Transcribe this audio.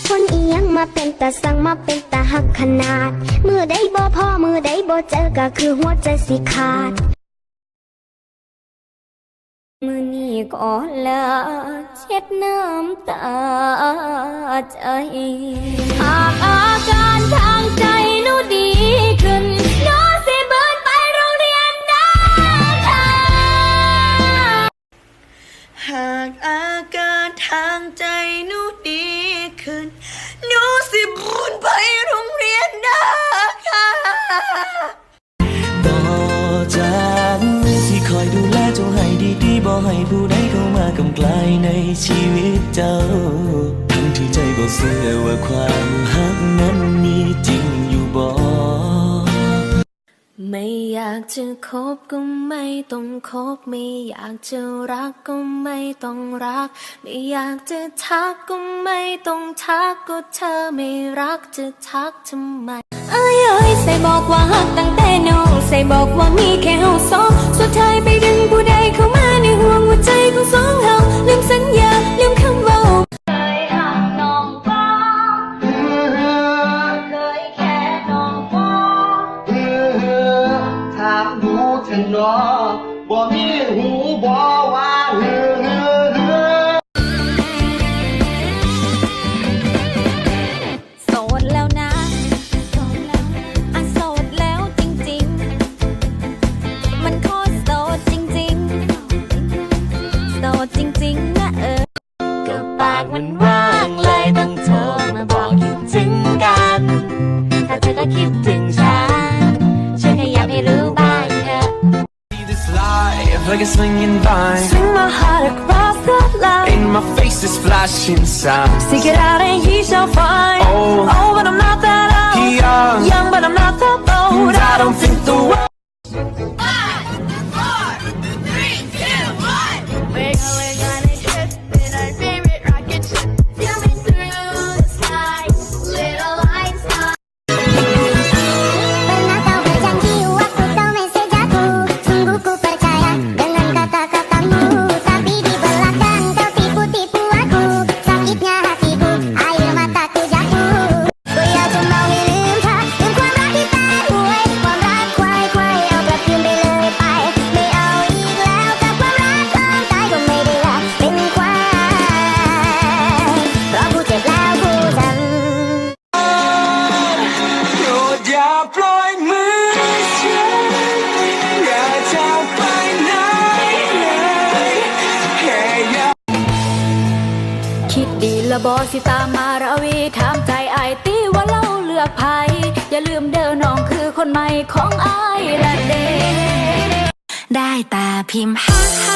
คนอียังมาเป็นตาสั่งมาเป็นตาหักขนาดมือใดบ่พอมือใดบ่เจอก็คือหัวใจสิขาดมือนี้ก็ลาเช็ดน้ำตาใจหากอาการทางใจหนูดีขึ้นหนูสิเบิดไปโรงเรียนได้ค่ะหากอาการทางใจหนูดีขึ้นหนูสิบุญไปโรงเรียนได้ค่ะต่อจากนี้สิคอยดูแลเจ้าให้ดีๆบ่ให้ผู้ใดเข้ามากำไกลในชีวิตเจ้าทั้งที่ใจบ่เชื่อว่าความฮักนั้นมีจริงอยู่บ่ไม่อยากจะคบก็ไม่ต้องคบไม่อยากจะรักก็ไม่ต้องรักไม่อยากจะทักก็ไม่ต้องทักก็เธอไม่รักจะทักทำไมเอ้ยใส่บอกว่าฮักตั้งแต่น้องใส่บอกว่ามีแค่เฮาสองสุดท้ายไปดึงผู้ใดเข้ามาในห่วงหัวใจของสองเฮาลืมสัญญาลืมคำว่าเคยหักน้องบ้างเคยแค่น้องบ้างถามดูเถอะน้อบ่มีหูบ่ว่าโสดแล้วนะโสดแล้วจริงๆมันโคตรโสดจริงๆโสดจริงๆนะก็ปากมันว่างเลยต้องโทรมาบอกคิดถึงกันถ้าเธอก็คิดถึงฉันฉันแค่อยากให้รู้บ้างเถอะ This life like a swinging vine Swing my heart across the line and my face is flashing signs Seek it out and ye shall find Oh but I'm not that old Young but I'm not that bold I don't think the worldคิดดีละบอสิตามมาราวีถามใจไอตีว่าเราเลือกไผอย่าลืมเด้อน้องคือคนใหม่ของไอละเด้ได้ตาพิมพ์ฮัก